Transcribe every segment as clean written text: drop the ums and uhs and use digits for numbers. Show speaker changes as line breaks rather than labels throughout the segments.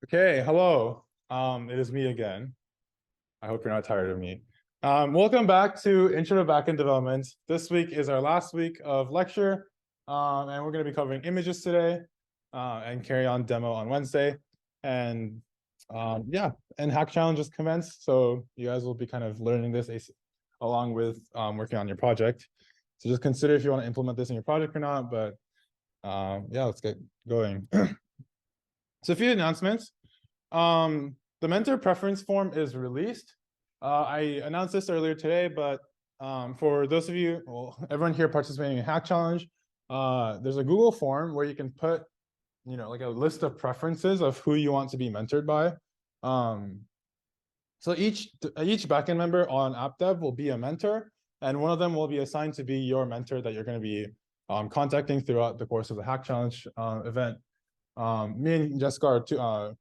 Okay, hello. It is me again. I hope you're not tired of me. Welcome back to Intro to Backend Development. This week is our last week of lecture, and we're going to be covering images today, and carry on demo on Wednesday. And yeah, and hack challenge just commenced, so you guys will be kind of learning this along with working on your project. So just consider if you want to implement this in your project or not. But yeah, let's get going. So a few announcements. The mentor preference form is released. I announced this earlier today, but for those of you, well, everyone here participating in Hack Challenge, there's a Google form where you can put, like a list of preferences of who you want to be mentored by. So each backend member on app dev will be a mentor, and one of them will be assigned to be your mentor that you're going to be contacting throughout the course of the Hack Challenge event. Me and Jessica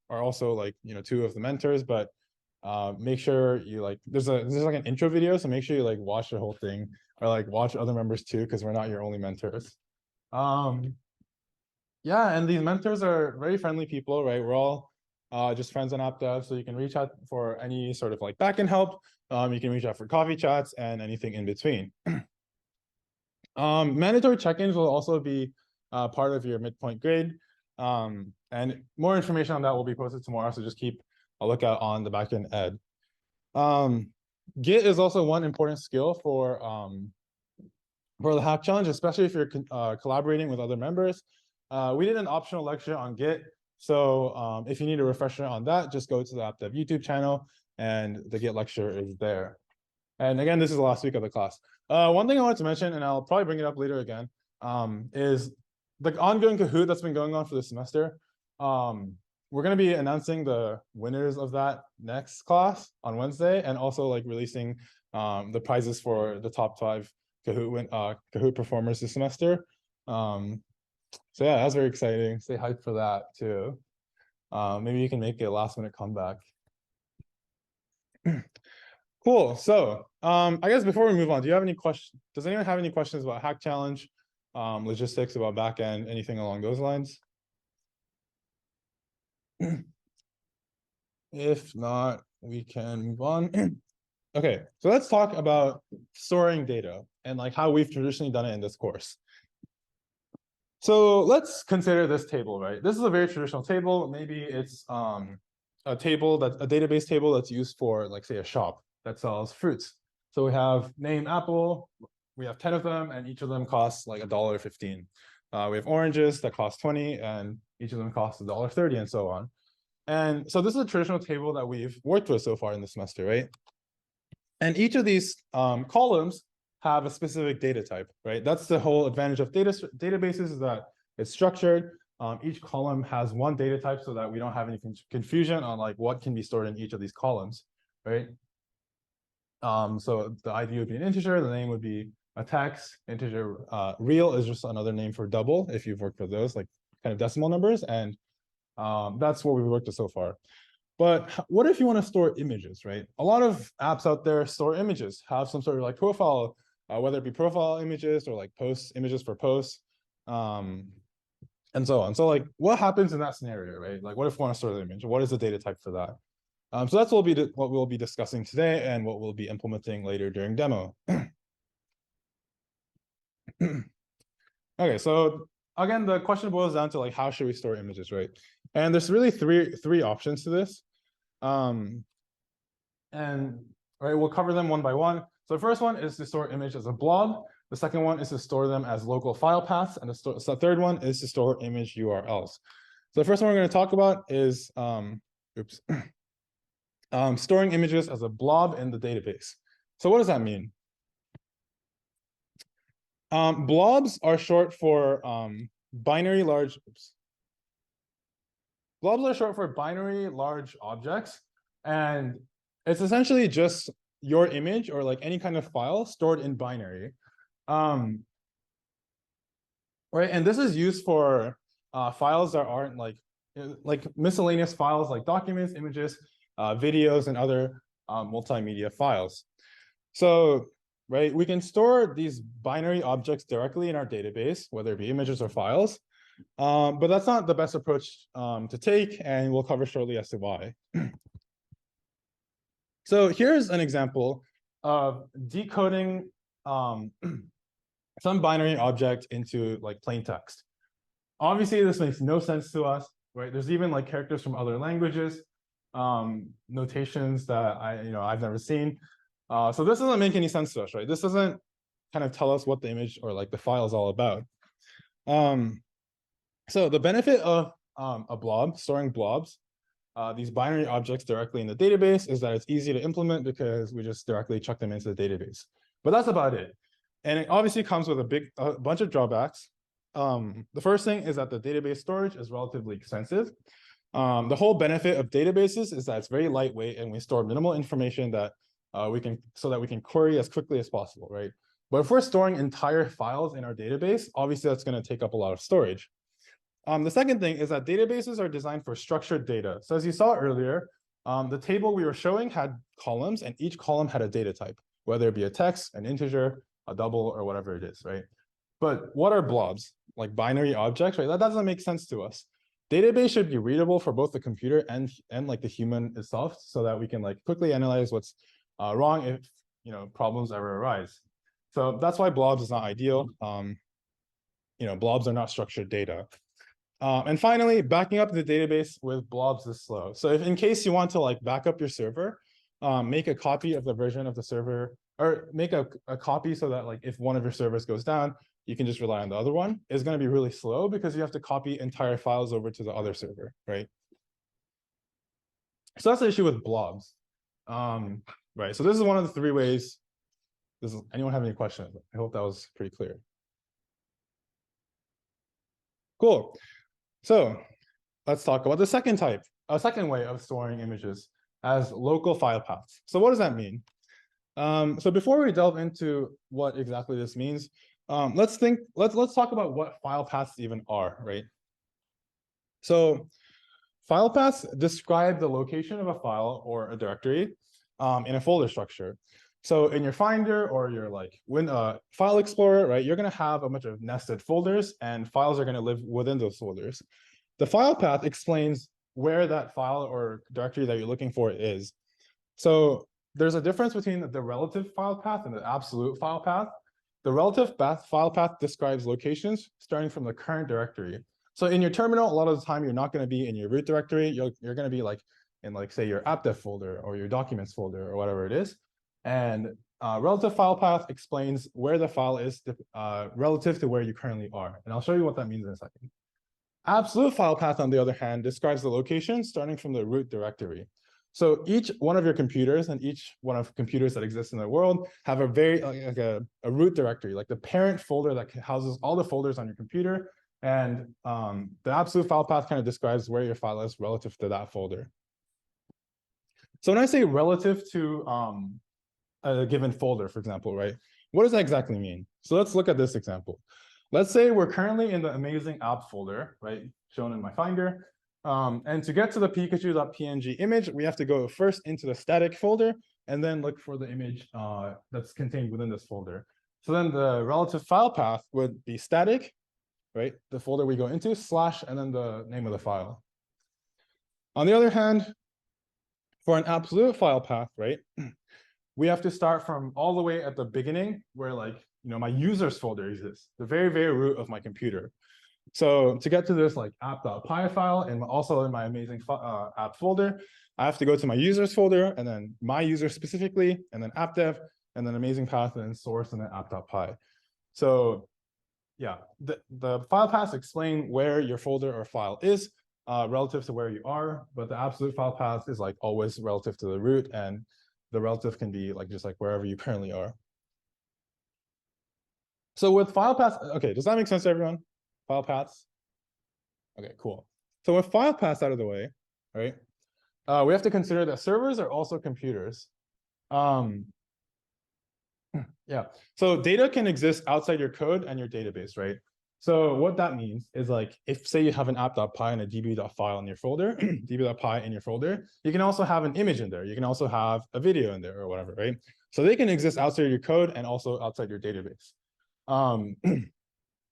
are also two of the mentors, but make sure you there's like an intro video, so make sure you watch the whole thing or watch other members too, because we're not your only mentors. Yeah, and these mentors are very friendly people, right? We're all just friends on app dev, so you can reach out for any sort of backend help. You can reach out for coffee chats and anything in between. Mandatory check-ins will also be part of your midpoint grade. And more information on that will be posted tomorrow, so just keep a lookout on the backend ed. Git is also one important skill for the hack challenge, especially if you're collaborating with other members. We did an optional lecture on Git, so if you need a refresher on that, just go to the AppDev YouTube channel, and the Git lecture is there. And again, this is the last week of the class. One thing I wanted to mention, and I'll probably bring it up later again, is the ongoing Kahoot that's been going on for the semester. We're going to be announcing the winners of that next class on Wednesday, and also releasing the prizes for the top 5 Kahoot performers this semester. So yeah, that's very exciting. Stay hyped for that too. Maybe you can make a last-minute comeback. Cool. So I guess before we move on, do you have any questions? Does anyone have any questions about Hack Challenge, logistics, about backend, anything along those lines? If not, we can move on. Okay, so let's talk about storing data and how we've traditionally done it in this course. So let's consider this table, right? This is a very traditional table. Maybe it's a database table that's used for say a shop that sells fruits. So we have name apple, we have 10 of them, and each of them costs $1.15. We have oranges that cost 20, and each of them costs $1.30, and so on. And so this is a traditional table that we've worked with so far in the semester, right? And each of these columns have a specific data type, right? That's the whole advantage of databases, is that it's structured. Each column has one data type, so that we don't have any confusion on what can be stored in each of these columns, right? So the ID would be an integer, the name would be a text, integer. Real is just another name for double, if you've worked with those, kind of decimal numbers, and that's what we've worked with so far. But what if you want to store images, right? A lot of apps out there store images, have some sort of profile, whether it be profile images or post images for posts, and so on. So what happens in that scenario, right? What if we want to store the image? What is the data type for that? So that's what we'll be discussing today, and what we'll be implementing later during demo. Okay, so again, the question boils down to how should we store images, right? And there's really three options to this. And right, we'll cover them one by one. So the first one is to store image as a blob. The second one is to store them as local file paths, and the third one is to store image URLs. So the first one we're going to talk about is storing images as a blob in the database. So what does that mean? Blobs are short for binary large. Blobs are short for binary large objects, and it's essentially just your image or any kind of file stored in binary. Right, and this is used for files that aren't miscellaneous files, like documents, images, videos, and other multimedia files. So, right, we can store these binary objects directly in our database, whether it be images or files. But that's not the best approach to take, and we'll cover shortly as to why. So here's an example of decoding some binary object into like plain text. Obviously, this makes no sense to us, right? There's even like characters from other languages, notations that I've never seen. So this doesn't make any sense to us, right? This doesn't kind of tell us what the image or like the file is all about. So the benefit of a blob, storing blobs, these binary objects directly in the database, is that it's easy to implement because we just directly chuck them into the database. But that's about it. And it obviously comes with a bunch of drawbacks. The first thing is that the database storage is relatively expensive. The whole benefit of databases is that it's very lightweight and we store minimal information that we can query as quickly as possible, right? But if we're storing entire files in our database, obviously that's going to take up a lot of storage. The second thing is that databases are designed for structured data. So as you saw earlier, the table we were showing had columns, and each column had a data type, whether it be a text, an integer, a double, or whatever it is, right? But what are blobs? Like binary objects, right? That doesn't make sense to us. Database should be readable for both the computer and like the human itself, so that we can like quickly analyze what's wrong if problems ever arise. So that's why blobs is not ideal. Blobs are not structured data. And finally, backing up the database with blobs is slow. So if in case you want to like back up your server, make a copy of the version of the server, or make a copy so that like if one of your servers goes down, you can just rely on the other one. It's going to be really slow because you have to copy entire files over to the other server, right? So that's the issue with blobs. Right, so this is one of the three ways. Anyone have any questions? I hope that was pretty clear. Cool. So let's talk about the second way of storing images as local file paths. So what does that mean? So before we delve into what exactly this means, let's talk about what file paths even are, right? So file paths describe the location of a file or a directory in a folder structure. So in your Finder or your File Explorer, right, you're going to have a bunch of nested folders, and files are going to live within those folders. The file path explains where that file or directory that you're looking for is. So there's a difference between the relative file path and the absolute file path. The relative file path describes locations starting from the current directory. So in your terminal, a lot of the time, you're not going to be in your root directory. You're going to be like in say your app dev folder or your documents folder or whatever it is. And relative file path explains where the file is relative to where you currently are. And I'll show you what that means in a second. Absolute file path, on the other hand, describes the location starting from the root directory. So each one of your computers and each one of computers that exist in the world have a very a root directory, like the parent folder that houses all the folders on your computer. And the absolute file path kind of describes where your file is relative to that folder. So when I say relative to a given folder, for example, right? What does that exactly mean? So let's look at this example. Let's say we're currently in the amazing app folder, right? Shown in my Finder. And to get to the Pikachu.png image, we have to go first into the static folder and then look for the image that's contained within this folder. So then the relative file path would be static, right? The folder we go into, / and then the name of the file. On the other hand, for an absolute file path, right? We have to start from all the way at the beginning where my users folder exists, the very, very root of my computer. So to get to this app.py file and also in my amazing app folder, I have to go to my users folder and then my user specifically, and then app dev, and then amazing path, and then source, and then app.py. So yeah, the file paths explain where your folder or file is relative to where you are, but the absolute file path is always relative to the root, and the relative can be just wherever you currently are. So with file paths, okay, does that make sense to everyone? File paths? Okay, cool. So with file paths out of the way, right, we have to consider that servers are also computers. Yeah, so data can exist outside your code and your database, right? So what that means is if say you have an app.py and a db.file in your folder, db.py in your folder, you can also have an image in there. You can also have a video in there or whatever, right? So they can exist outside your code and also outside your database.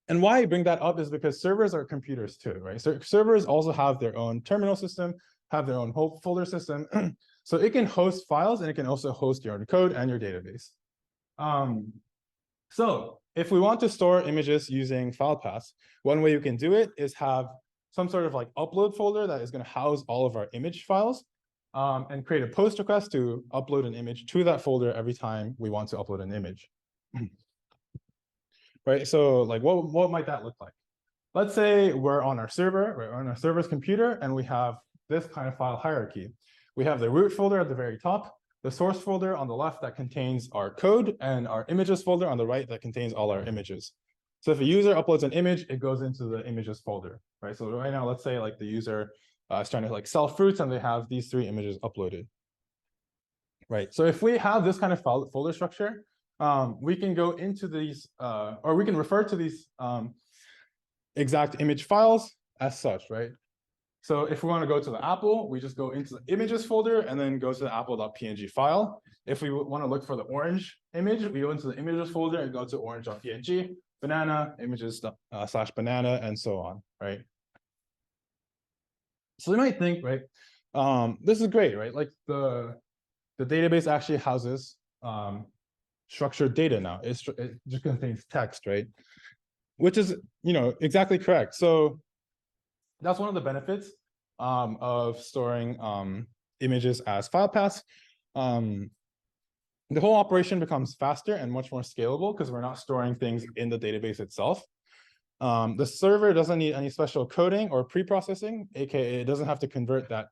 And why I bring that up is because servers are computers too, right? So servers also have their own terminal system, have their own whole folder system. So it can host files and it can also host your own code and your database. So if we want to store images using file paths, one way you can do it is have some sort of like upload folder that is going to house all of our image files, and create a post request to upload an image to that folder every time we want to upload an image. Right, so like what might that look like? Let's say we're on our server, we're on our server's computer, and we have this kind of file hierarchy. We have the root folder at the very top, the source folder on the left that contains our code, and our images folder on the right that contains all our images. So if a user uploads an image, it goes into the images folder, right? So right now, let's say like the user is trying to like sell fruits and they have these 3 images uploaded, right? So if we have this kind of folder structure, we can go into these, or we can refer to these exact image files as such, right? So if we want to go to the Apple, we just go into the images folder and then go to the apple.png file. If we want to look for the orange image, we go into the images folder and go to orange.png, banana, images / banana, and so on, right? So you might think, right, this is great, right? Like the database actually houses structured data now. It just contains text, right? Which is, exactly correct. So that's one of the benefits of storing images as file paths. The whole operation becomes faster and much more scalable because we're not storing things in the database itself. The server doesn't need any special coding or pre-processing, aka it doesn't have to convert that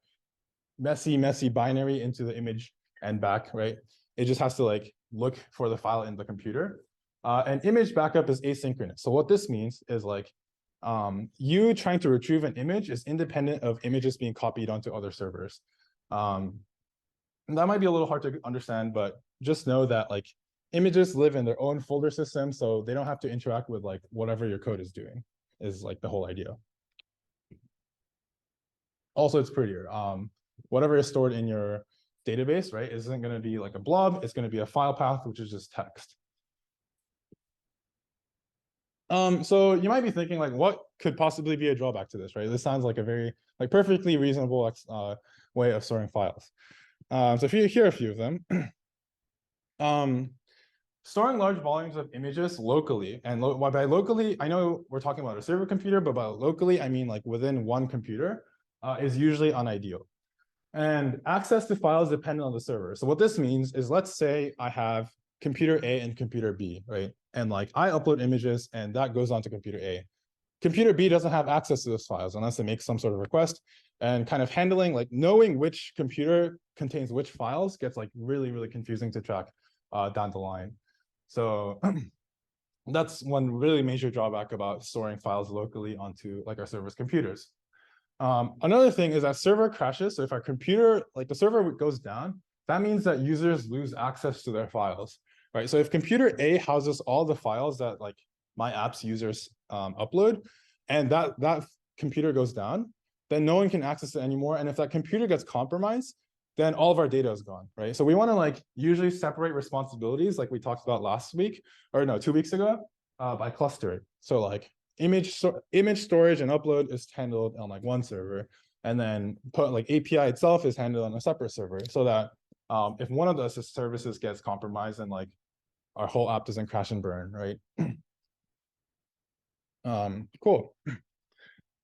messy binary into the image and back, right? It just has to like look for the file in the computer. And image backup is asynchronous. So what this means is like you trying to retrieve an image is independent of images being copied onto other servers. And that might be a little hard to understand, but just know that like images live in their own folder system, so they don't have to interact with like whatever your code is doing, is like the whole idea. Also, it's prettier. Whatever is stored in your database, right, isn't going to be like a blob. It's going to be a file path, which is just text. So you might be thinking like, what could possibly be a drawback to this, right? This sounds like a very like perfectly reasonable way of storing files. So here are a few of them. Storing large volumes of images locally, and by locally, I know we're talking about a server computer, but by locally, I mean like within one computer, is usually unideal. And access to files depend on the server. So what this means is, let's say I have computer A and computer B, right? And like I upload images and that goes on to computer A. Computer B doesn't have access to those files unless it makes some sort of request, and kind of handling like knowing which computer contains which files gets like really confusing to track down the line. So that's one really major drawback about storing files locally onto like our server's computers. Another thing is that server crashes. So if our computer, like the server goes down, that means that users lose access to their files, right? So if computer A houses all the files that like my app's users upload, and that computer goes down, then no one can access it anymore. And if that computer gets compromised, then all of our data is gone, right? So we want to like usually separate responsibilities, like we talked about last week, or no, 2 weeks ago, by clustering. So like image storage and upload is handled on like one server, and then like API itself is handled on a separate server, so that if one of the services gets compromised, then like our whole app doesn't crash and burn, right? Cool.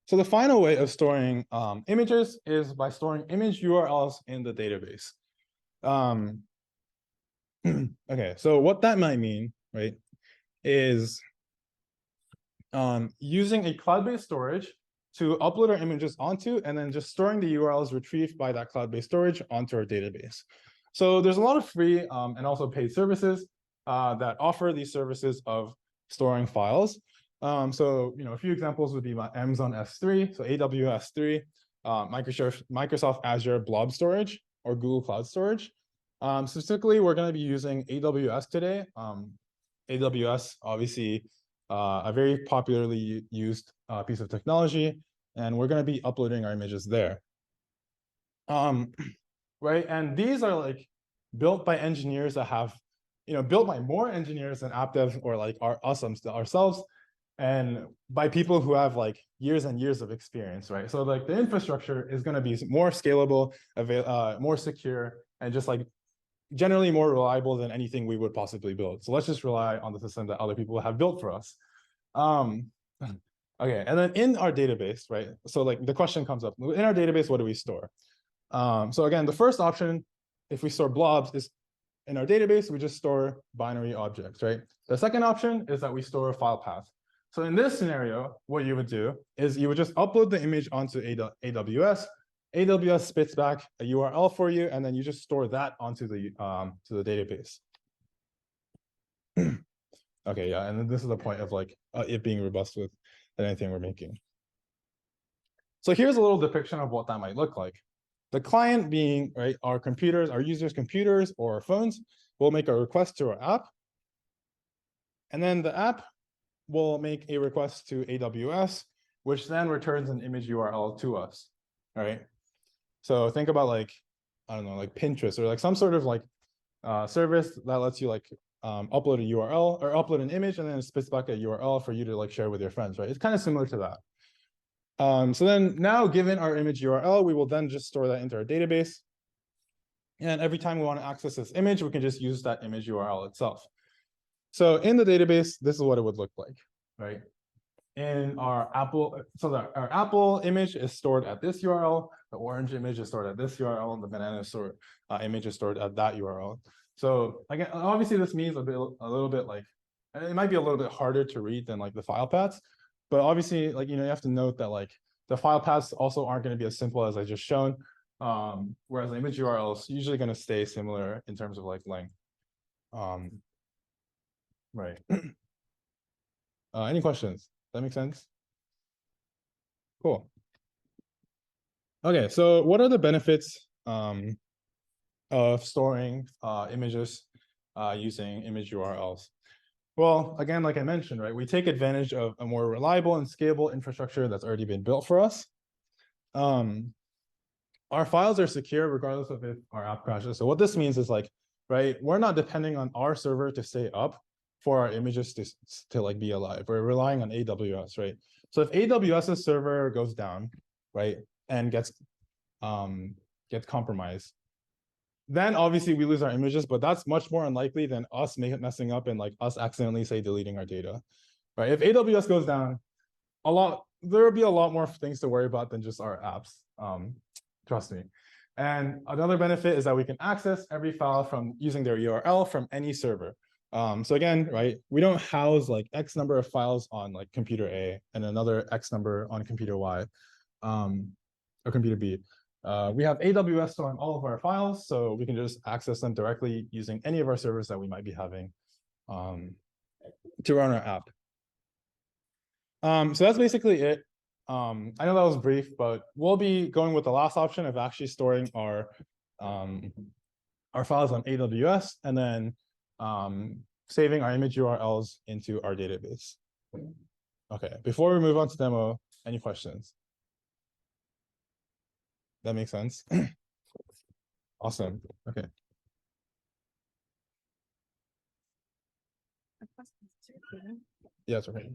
So the final way of storing images is by storing image URLs in the database. Okay, so what that might mean, right, is using a cloud-based storage to upload our images onto, and then just storing the URLs retrieved by that cloud-based storage onto our database. So there's a lot of free and also paid services that offer these services of storing files. So a few examples would be my Amazon S3, so AWS S3, Microsoft Azure Blob storage, or Google Cloud Storage. Specifically, we're going to be using AWS today. AWS, obviously, a very popularly used piece of technology, and we're going to be uploading our images there. Right, and these are like built by engineers that have, built by more engineers than app dev or like ourselves, and by people who have like years and years of experience, right? So like the infrastructure is going to be more scalable, more secure, and just like generally more reliable than anything we would possibly build. So let's just rely on the system that other people have built for us. Okay, and then in our database, right? So like the question comes up, in our database, what do we store? So again, the first option, if we store blobs, is in our database, we just store binary objects, right? The second option is that we store a file path. So in this scenario, what you would do is you would just upload the image onto AWS. AWS spits back a URL for you, and then you just store that onto the database. Okay, yeah, and this is the point of like it being robust with anything we're making. So here's a little depiction of what that might look like. The client being, right, our computers, our users' computers or our phones will make a request to our app. And then the app will make a request to AWS, which then returns an image URL to us, all right? So think about like, I don't know, like Pinterest or like some sort of like service that lets you like upload a URL or upload an image and then it spits back a URL for you to like share with your friends, right? It's kind of similar to that. So then now given our image URL, we will then just store that into our database. And every time we want to access this image, we can just use that image URL itself. So in the database, this is what it would look like, right? In our Apple, so that our Apple image is stored at this URL, the orange image is stored at this URL, and the banana image is stored at that URL. So again, obviously this means a little bit like, it might be a little bit harder to read than like the file paths, but obviously like, you know, you have to note that like the file paths also aren't going to be as simple as I just shown. Whereas the image URL is usually going to stay similar in terms of like length. Right. Any questions? Does that make sense? Cool. Okay, so what are the benefits of storing images using image URLs? Well, again, like I mentioned, right, we take advantage of a more reliable and scalable infrastructure that's already been built for us. Our files are secure regardless of if our app crashes. So what this means is like, right, we're not depending on our server to stay up for our images to like be alive. We're relying on AWS, right? So if AWS's server goes down, right, and gets compromised, then obviously we lose our images, but that's much more unlikely than us messing up and like us accidentally say deleting our data, right? If AWS goes down, there will be a lot more things to worry about than just our apps. Trust me. And another benefit is that we can access every file from using their URL from any server. So again, right, we don't house like X number of files on like computer A and another X number on computer Y or computer B. We have AWS storing all of our files, so we can just access them directly using any of our servers that we might be having to run our app. So that's basically it. I know that was brief, but we'll be going with the last option of actually storing our files on AWS and then saving our image URLs into our database. Okay, before we move on to demo, any questions? That makes sense? Awesome. Okay. Yeah, it's okay.